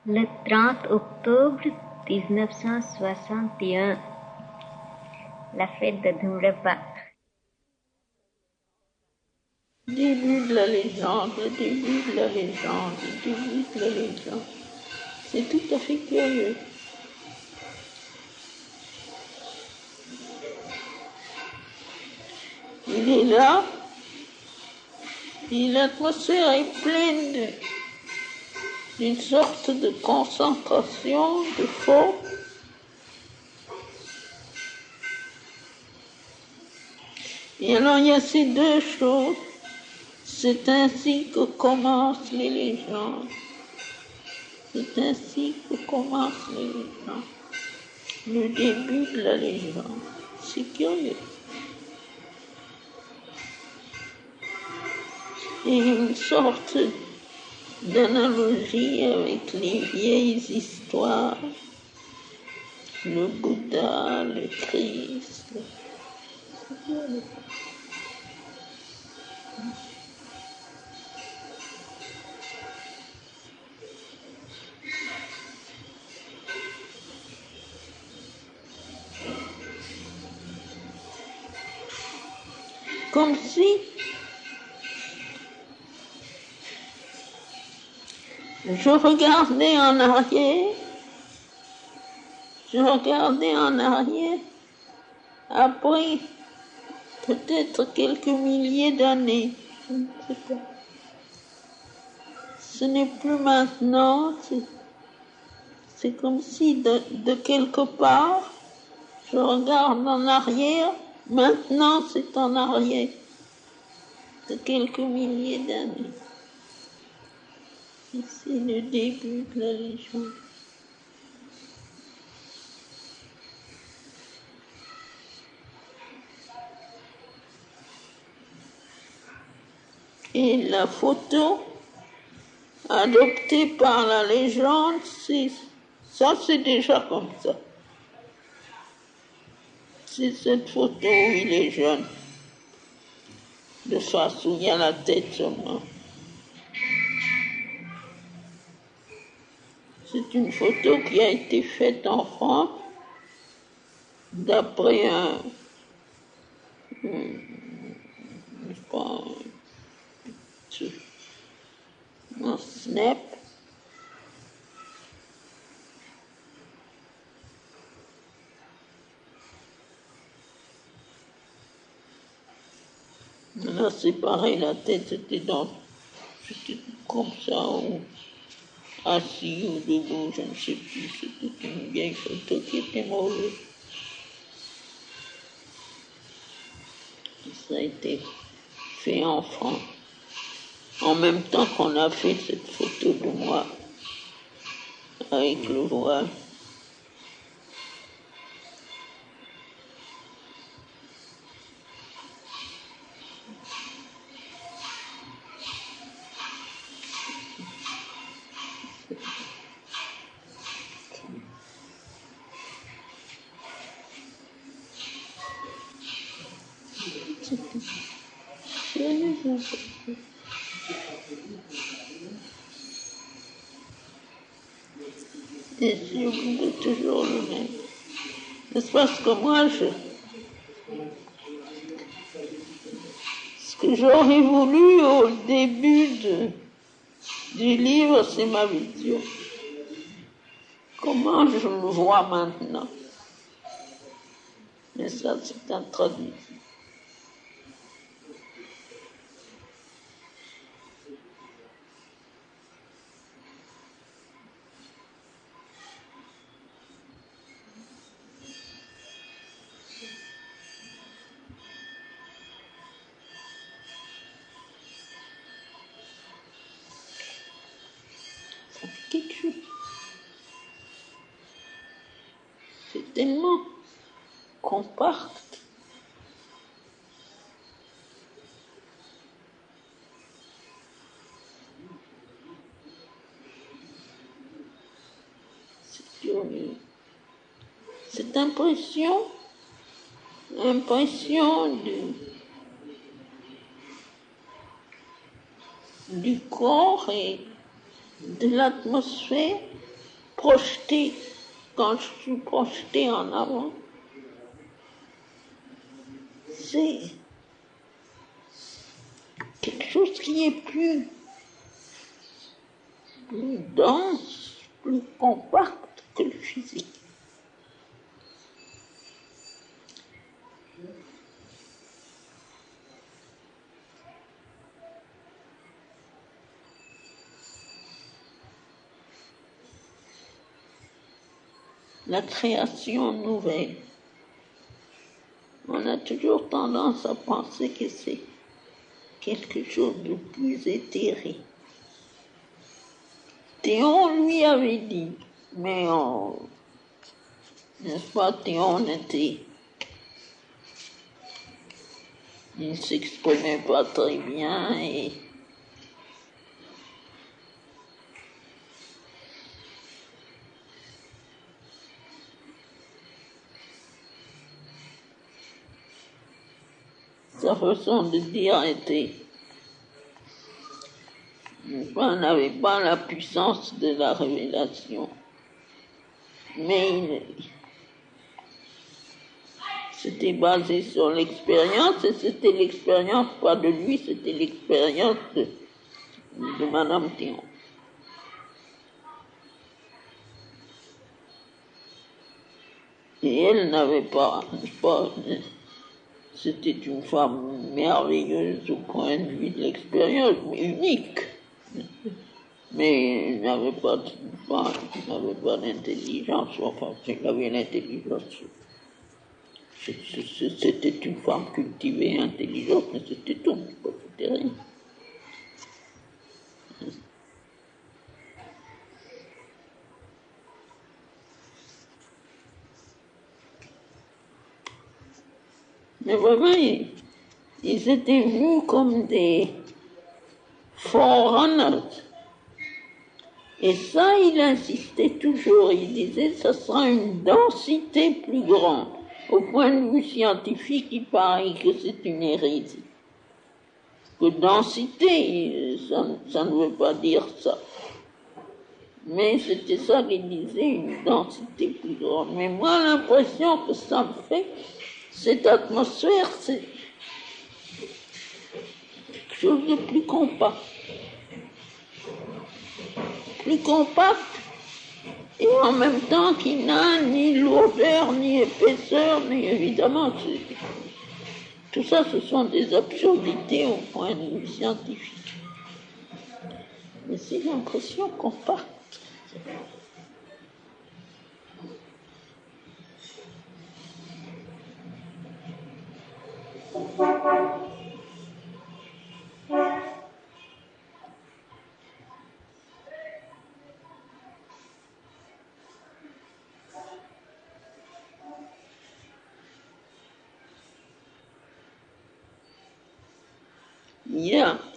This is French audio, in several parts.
Le 30 octobre 1961, la fête de Dhumrapa. Début de la légende, le début de la légende, le début de la légende. C'est tout à fait curieux. Il est là, et l'atmosphère est pleine d'une sorte de concentration, de faux. Et alors il y a ces deux choses. C'est ainsi que commencent les légendes. C'est ainsi que commencent les légendes. Le début de la légende. C'est curieux. Et une sorte d'analogie avec les vieilles histoires. Le Bouddha, le Christ. C'est curieux. Comme si je regardais en arrière, après peut-être quelques milliers d'années, je ne sais pas. Ce n'est plus maintenant, c'est comme si de quelque part, je regarde en arrière, maintenant c'est en arrière, de quelques milliers d'années. Et c'est le début de la légende. Et la photo adoptée par la légende, c'est déjà comme ça. C'est cette photo où il est jeune, de face où il y a la tête seulement. C'est une photo qui a été faite en France d'après un snap. Là, c'est pareil, la tête c'était comme ça, ou assis ou debout, je ne sais plus. C'était une vieille photo qui était mauvaise. Ça a été fait en France. En même temps qu'on a fait cette photo de moi avec le voile. Et c'est toujours le même. C'est parce que moi, ce que j'aurais voulu au début du livre, c'est ma vision. Comment je le vois maintenant. Mais ça, c'est un traduit. Ça fait quelque chose. C'est tellement compact. Cette impression du corps et de l'atmosphère projeté, quand je suis projeté en avant, c'est quelque chose qui est plus dense, plus compact que le physique. La création nouvelle. On a toujours tendance à penser que c'est quelque chose de plus éthéré. Théon lui avait dit, mais n'est-ce pas, Théon il ne s'exprimait pas très bien et sa façon de dire n'avait pas la puissance de la révélation. Mais c'était basé sur l'expérience, et c'était l'expérience pas de lui, c'était l'expérience de Madame Théon. Et elle n'avait pas, c'était une femme merveilleuse au point de vue de l'expérience, mais unique. Mais elle n'avait pas d'intelligence, enfin, elle avait l'intelligence. C'était une femme cultivée, intelligente, mais c'était tout, c'était rien. Mais vraiment, ils étaient vus comme des forerunners. Et ça, il insistait toujours. Il disait que ça sera une densité plus grande. Au point de vue scientifique, il paraît que c'est une hérésie. Que densité, ça ne veut pas dire ça. Mais c'était ça qu'il disait, une densité plus grande. Mais moi, l'impression que ça me fait, cette atmosphère, c'est quelque chose de plus compact. Plus compact, et en même temps qui n'a ni lourdeur, ni épaisseur, ni évidemment, tout ça, ce sont des absurdités au point de vue scientifique. Mais c'est l'impression compacte.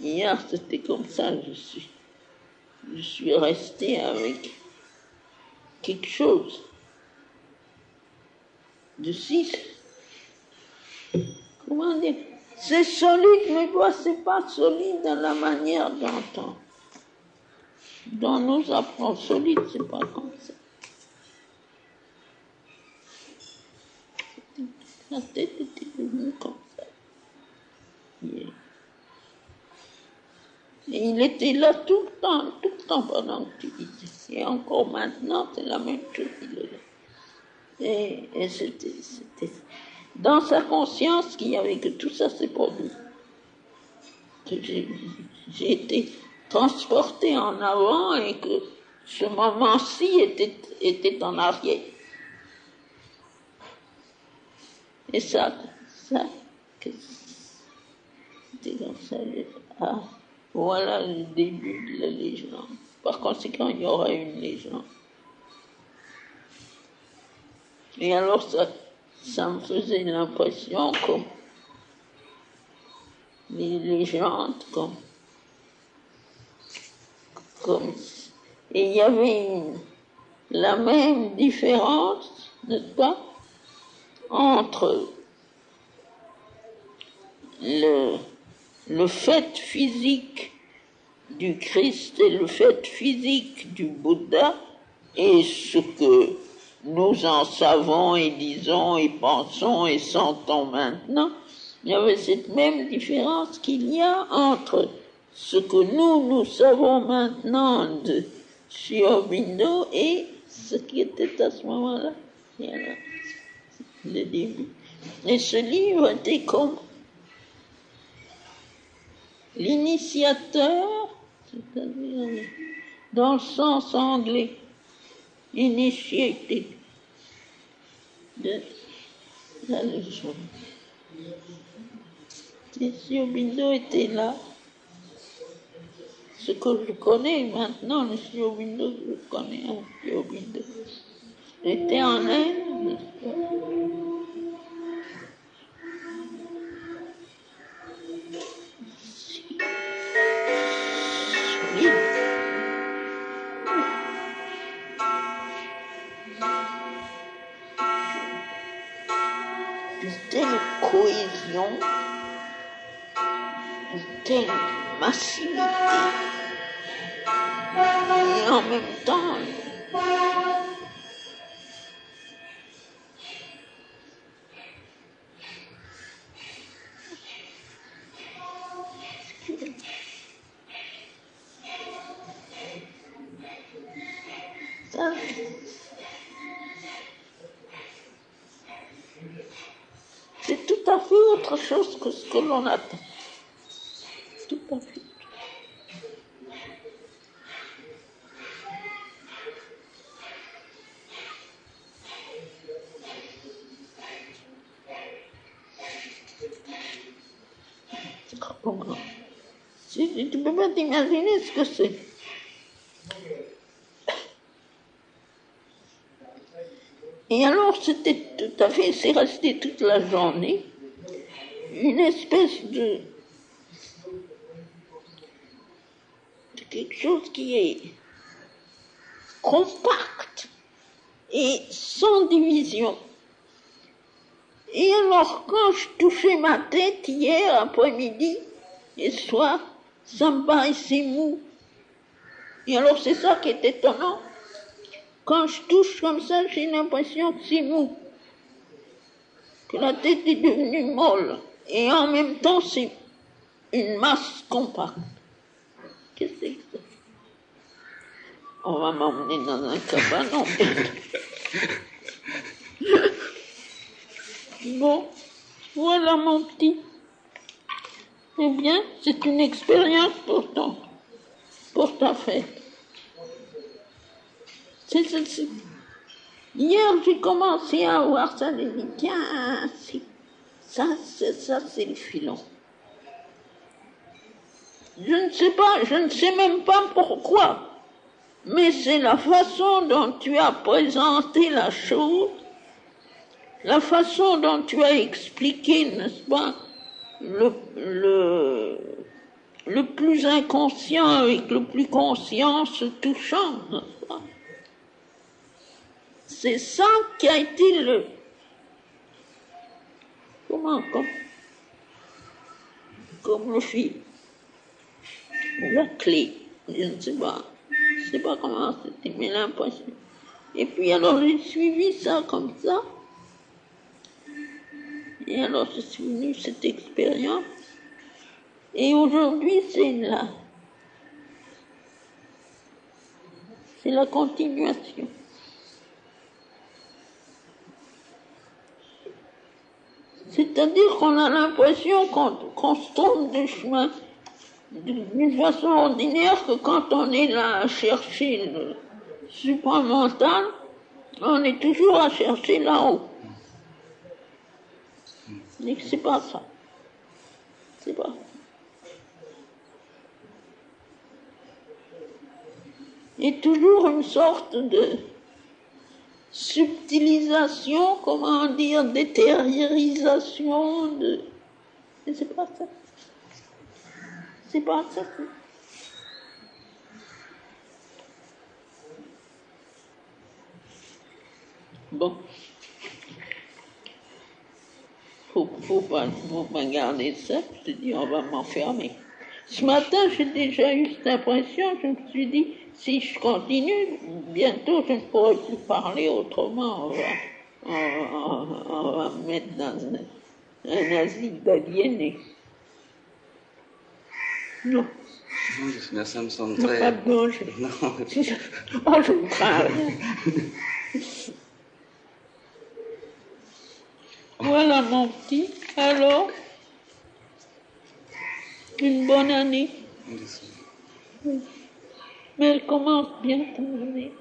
Hier, c'était comme ça, je suis resté avec quelque chose de si, comment dire, c'est solide, mais c'est pas solide dans la manière d'entendre. Dans nos approches solides, c'est pas comme ça. La tête était devenue comme ça. Yeah. Et il était là tout le temps pendant que tu disais. Et encore maintenant, c'est la même chose qu'il est là. Et c'était dans sa conscience qu'il y avait que tout ça s'est produit. J'ai été transporté en avant et que ce moment-ci était en arrière. Et ça, c'était comme ça. Ah, voilà le début de la légende. Par conséquent, il y aura une légende. Et alors, ça me faisait l'impression comme les légendes, comme et il y avait la même différence, n'est-ce pas, entre le fait physique du Christ et le fait physique du Bouddha, et ce que nous en savons et disons et pensons et sentons maintenant, il y avait cette même différence qu'il y a entre ce que nous savons maintenant de Sri Aurobindo et ce qui était à ce moment-là. Voilà, le début. Et ce livre était comme l'initiateur, c'est-à-dire dans le sens anglais, initiated, de la leçon. Et Sri Aurobindo était là. Ce que je connais maintenant, le Sri Aurobindo, je connais un Sri Aurobindo. J'étais en Inde. Une telle cohésion, une telle massivité, et en même temps, ça, c'est tout à fait autre chose que ce que l'on attend. Tout à fait. Tu ne peux pas t'imaginer ce que c'est. Et alors, c'était tout à fait, c'est resté toute la journée, une espèce de quelque chose qui est compact et sans division. Et alors, quand je touchais ma tête hier après-midi et soir, ça me paraissait mou. Et alors, c'est ça qui est étonnant. Quand je touche comme ça, j'ai l'impression que c'est mou, que la tête est devenue molle. Et en même temps, c'est une masse compacte. Qu'est-ce que c'est que ça? On va m'emmener dans un cabanon. Bon, voilà mon petit. Eh bien, c'est une expérience pour ta fête. Hier, j'ai commencé à voir ça, j'ai dit, tiens, ça, c'est le filon. Je ne sais même pas pourquoi, mais c'est la façon dont tu as présenté la chose, la façon dont tu as expliqué, n'est-ce pas, le plus inconscient avec le plus conscient se touchant, n'est-ce pas? C'est ça qui a été comme le fil, la clé, je ne sais pas comment c'était, mais l'impression. Et puis alors j'ai suivi ça comme ça, et alors je suis venue cette expérience, et aujourd'hui c'est la continuation. C'est-à-dire qu'on a l'impression qu'on se trompe de chemin d'une façon ordinaire, que quand on est là à chercher le supramental, on est toujours à chercher là-haut. Mais c'est pas ça. C'est pas ça. Et toujours une sorte de subtilisation, comment dire, d'étériorisation, mais c'est pas ça. C'est pas ça. Bon. Faut pas garder ça, je te dis, on va m'enfermer. Ce matin, j'ai déjà eu cette impression, je me suis dit, Si je continue, bientôt je ne pourrai plus parler autrement. On va me mettre dans un asile d'aliénés. Non. Non, ça me semble Non, très... pas de danger. Non. Oh, je ne crains rien. Voilà mon petit. Alors, une bonne année. Mais elle commence bien ton année.